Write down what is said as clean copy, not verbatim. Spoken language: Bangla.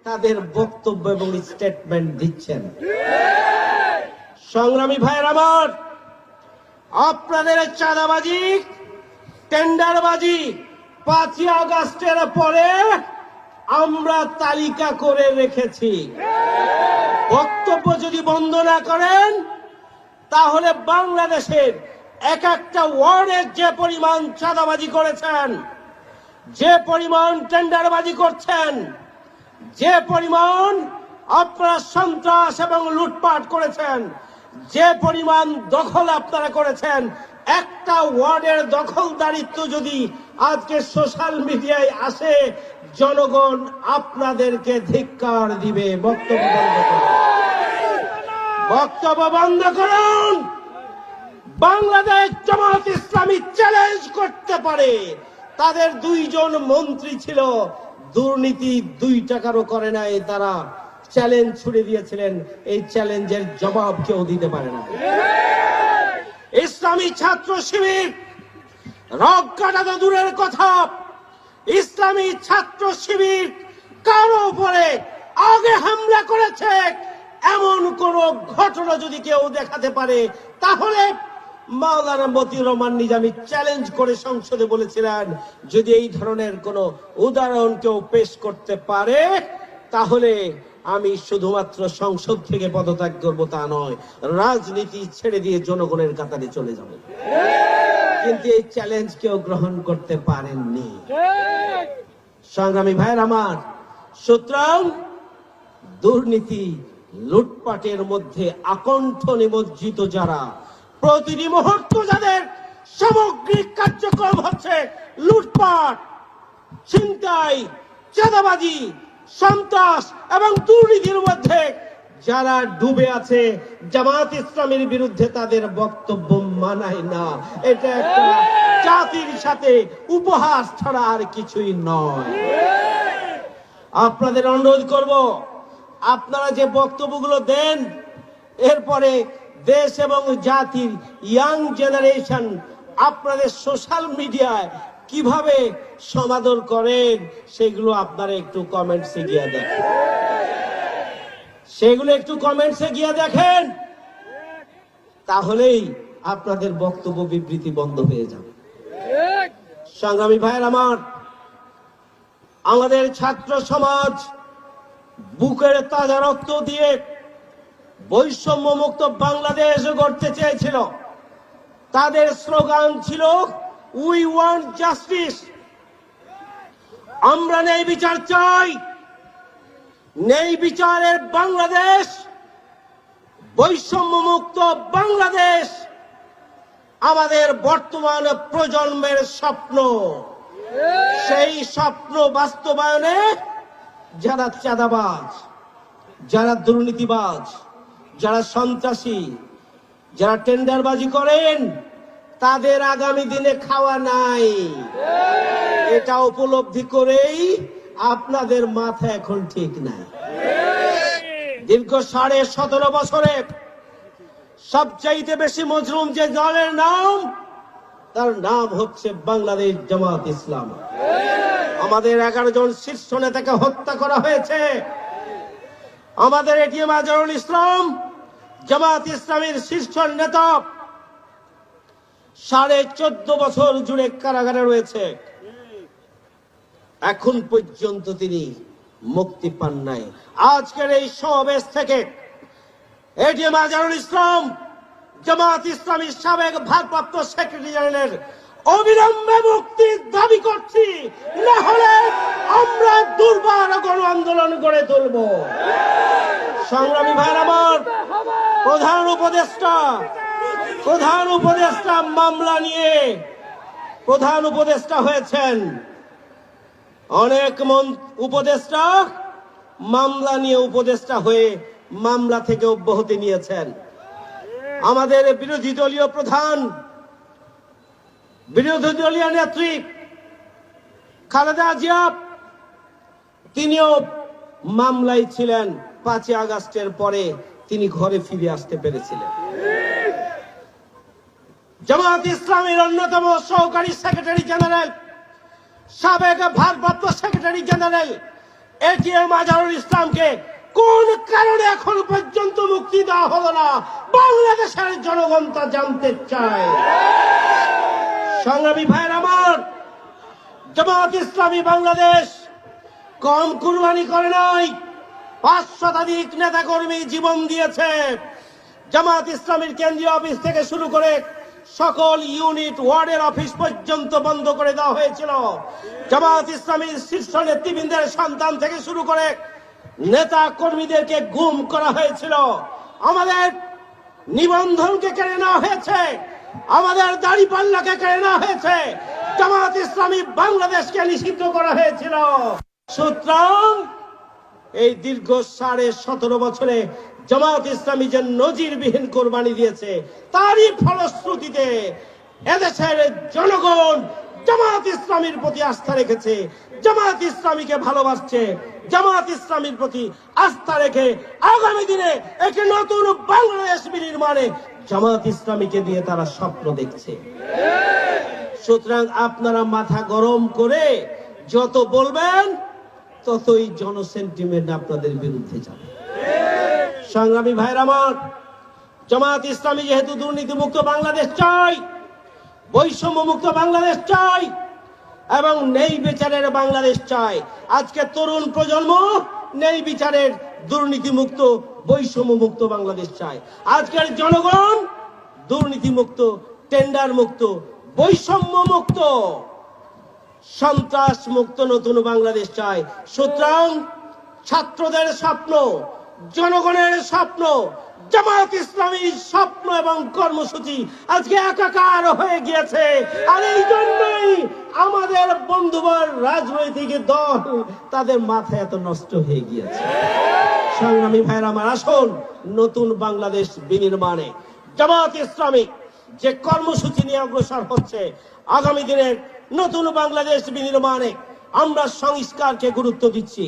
তাদের বক্তব্য এবং স্টেটমেন্ট দিচ্ছেন। সংগ্রামী ভাইয়ের আমার, আপনাদের চাঁদাবাজি, টেন্ডারবাজি 5ই আগস্টের পরে আমরা তালিকা করে রেখেছি। বক্তব্য যদি বন্ধ না করেন তাহলে বাংলাদেশের এক একটা ওয়ার্ডে যে পরিমাণ চাঁদাবাজি করেছেন, যে পরিমাণ টেন্ডারবাজি করছেন, যে পরিমাণ আপনারা সন্ত্রাস এবং লুটপাট করেছেন, যে পরিমাণ দখল আপনারা করেছেন, একটা ওয়ার্ডের দখলদারিত্ব যদি আজকে সোশ্যাল মিডিয়ায় আসে, জনগণ আপনাদেরকে ধিক্কার দিবে। বক্তব্য বন্ধ করুন, বক্তব্য বন্ধ করুন। বাংলাদেশ জামাত ইসলামী চ্যালেঞ্জ করতে পারে। তাদের 2 জন মন্ত্রী ছিল, দুর্নীতি 2 টাকারও করে নাই, তারা চ্যালেঞ্জ ছুড়ে দিয়েছিলেন। এই চ্যালেঞ্জের জবাব কেউ দিতে পারে না। ইসলামী ছাত্র শিবির রগ কাটা তো দূরের কথা, ইসলামী ছাত্র শিবির কারো উপরে আগে হামলা করেছে এমন কোন ঘটনা যদি কেউ দেখাতে পারে, তাহলে মাওলানা মতিউর রহমান নিজামী চ্যালেঞ্জ করে সংসদে বলেছিলেন, যদি এই ধরনের কোন উদাহরণ কেউ পেশ করতে পারে তাহলে আমি শুধুমাত্র সংসদ থেকে পদত্যাগ করব তা নয়, রাজনীতি ছেড়ে দিয়ে জনগণের কাতারে চলে যাব। কিন্তু এই চ্যালেঞ্জ কেউ গ্রহণ করতে পারেননি। সংগ্রামী ভাইয়ের আমার, সুতরাং দুর্নীতি লুটপাটের মধ্যে আকণ্ঠ নিমজ্জিত যারা, প্রতিটি মুহূর্ত যাদের সামগ্রিক কার্যক্রম হচ্ছে লুটপাট, ছিনতাই, চাঁদাবাজি, সন্ত্রাস এবং দুর্নীতির মধ্যে যারা ডুবে আছে, জামাত ইসলামের বিরুদ্ধে তাদের বক্তব্য মানায় না। এটা একটা জাতির সাথে উপহাস ছাড়া আর কিছুই নয়। আপনাদের অনুরোধ করব, আপনারা যে বক্তব্যগুলো দেন, এরপরে দেশ এবং জাতির ইয়াং জেনারেশন আপনাদের সোশ্যাল মিডিয়ায় কিভাবে সমাদর করেন সেগুলো আপনারা একটু কমেন্টসে গিয়ে দেখেন, সেগুলো একটু কমেন্টসে গিয়ে দেখেন, তাহলেই আপনাদের বক্তব্য বিবৃতি বন্ধ হয়ে যাবে। সংগ্রামী ভাইয়ের আমার, আমাদের ছাত্র সমাজ বুকের তাজা রক্ত দিয়ে বৈষম্য মুক্ত বাংলাদেশ গড়তে চেয়েছিল। তাদের স্লোগান ছিল, উই ওয়ান্ট জাস্টিস। আমরা ন্যায় বিচার চাই, ন্যায় বিচারের বাংলাদেশ, বৈষম্য মুক্ত বাংলাদেশ আমাদের বর্তমান প্রজন্মের স্বপ্ন। সেই স্বপ্ন বাস্তবায়নে যারা চাঁদাবাজ, যারা দুর্নীতিবাজ, যারা সন্ত্রাসী, যারা টেন্ডারবাজি করেন, তাদের আগামী দিনে খাওয়া নাই। এটা উপলব্ধি করেই আপনাদের মাথা এখন ঠিক নাই। দীর্ঘ 17.5 বছরে সবচাইতে বেশি মজলুম যে দলের নাম, তার নাম হচ্ছে বাংলাদেশ জামাত ইসলাম। আমাদের 11 জন শীর্ষ নেতাকে হত্যা করা হয়েছে। আমাদের এটিএম আজহারুল ইসলাম জামাত ইসলামের শীর্ষ নেতা 14.5 বছর জুড়ে কারাগারে রয়েছে। এখন পর্যন্ত তিনি মুক্তি পান নাই। আজকের এই সমাবেশ থেকে এটিএম আজহারুল ইসলাম জামাত ইসলামীর সাবেক ভারপ্রাপ্ত সেক্রেটারি জেনারেলের অবিলম্বে মুক্তির দাবি করছি, না হলে আমরা দুর্বার গণ আন্দোলন গড়ে তুলব। সংগ্রামী ভাইয়ের আমার, প্রধান উপদেষ্টা মামলা নিয়ে প্রধান উপদেষ্টা হয়েছেন। অনেক উপদেষ্টা মামলা নিয়ে উপদেষ্টা হয়ে মামলা থেকে অব্যাহতি নিয়েছেন। আমাদের বিরোধী দলীয় নেত্রী খালেদা জিয়া, তিনিও মামলায় ছিলেন। 5ই আগস্টের পরে তিনি ঘরে ফিরে আসতে পেরেছিলেন। জামাত ইসলামের অন্যতম সহকারী সেক্রেটারি জেনারেল, সাবেক ভারপ্রাপ্ত সেক্রেটারি জেনারেল এটিএম আজহারুল ইসলামকে কোন কারণে এখন পর্যন্ত মুক্তি দেওয়া হলো না, বাংলাদেশের জনগণ তা জানতে চায়। সংগ্রামী ভাইয়ের আমার, জামাত ইসলামী বাংলাদেশ কম কুরবানি করে নাই, 5 শতাধিক নেতা কর্মী জীবন দিয়েছে। জামাত ইসলামীর কেন্দ্রীয় অফিস থেকে শুরু করে সকল ইউনিট ওয়ার্ডের অফিস পর্যন্ত বন্ধ করে দেওয়া হয়েছিল। জামাত ইসলামীর শীর্ষ নেতৃবৃন্দের সন্তান থেকে শুরু করে নেতা কর্মীদেরকে গুম করা হয়েছিল। আমাদের নিবন্ধনকে কেড়ে নেওয়া হয়েছে, আমাদের দাড়িপাল্লাকে কেড়ে নেওয়া হয়েছে, জামাত ইসলামী বাংলাদেশকে নিষিদ্ধ করা হয়েছিল। সুতরাং এই দীর্ঘ 17.5 বছরে জামাত ইসলামী যে নজিরবিহীন কোরবানি দিয়েছে, তারই ফলশ্রুতিতে এদেশের জনগণ জামাত ইসলামীর প্রতি আস্থা রেখেছে, জামাত ইসলামীকে ভালোবাসছে, জামাত ইসলামীর প্রতি আস্থা রেখে আগামী দিনে একটি নতুন বাংলাদেশ বিনির্মাণে জামাত ইসলামীকে দিয়ে তারা স্বপ্ন দেখছে। সুতরাং আপনারা মাথা গরম করে যত বলবেন, ততই জনসেন্টিমেন্ট আপনাদের বিরুদ্ধে যাবে। সংগ্রামী ভাইরা আমার, জামাত ইসলামী যেহেতু দুর্নীতিমুক্ত বাংলাদেশ চাই, বৈষম্য মুক্ত বাংলাদেশ চাই এবং ন্যায় বিচারের বাংলাদেশ চাই। আজকে তরুণ প্রজন্ম ন্যায় বিচারের, দুর্নীতিমুক্ত, বৈষম্য মুক্ত বাংলাদেশ চাই। আজকের জনগণ দুর্নীতিমুক্ত, টেন্ডার মুক্ত, বৈষম্য মুক্ত, সন্ত্রাস মুক্ত নতুন বাংলাদেশ চাই। সুতরাং ছাত্রদের স্বপ্ন, জনগণের স্বপ্ন, জামাত ইসলামীর স্বপ্ন এবং কর্মসূচি আজকে একাকার হয়ে গিয়েছে। আর এই জন্যই আমাদের বন্ধুবর রাজনৈতিক দল, তাদের মাথা এত নষ্ট হয়ে গিয়েছে। সংগ্রামী ভাইয়ের আমার, আসুন নতুন বাংলাদেশ বিনির্মাণে জামাত ইসলামী যে কর্মসূচি নিয়ে অগ্রসর হচ্ছে, আগামী দিনের নতুন বাংলাদেশ বিনির্মাণে আমরা সংস্কারকে গুরুত্ব দিচ্ছি।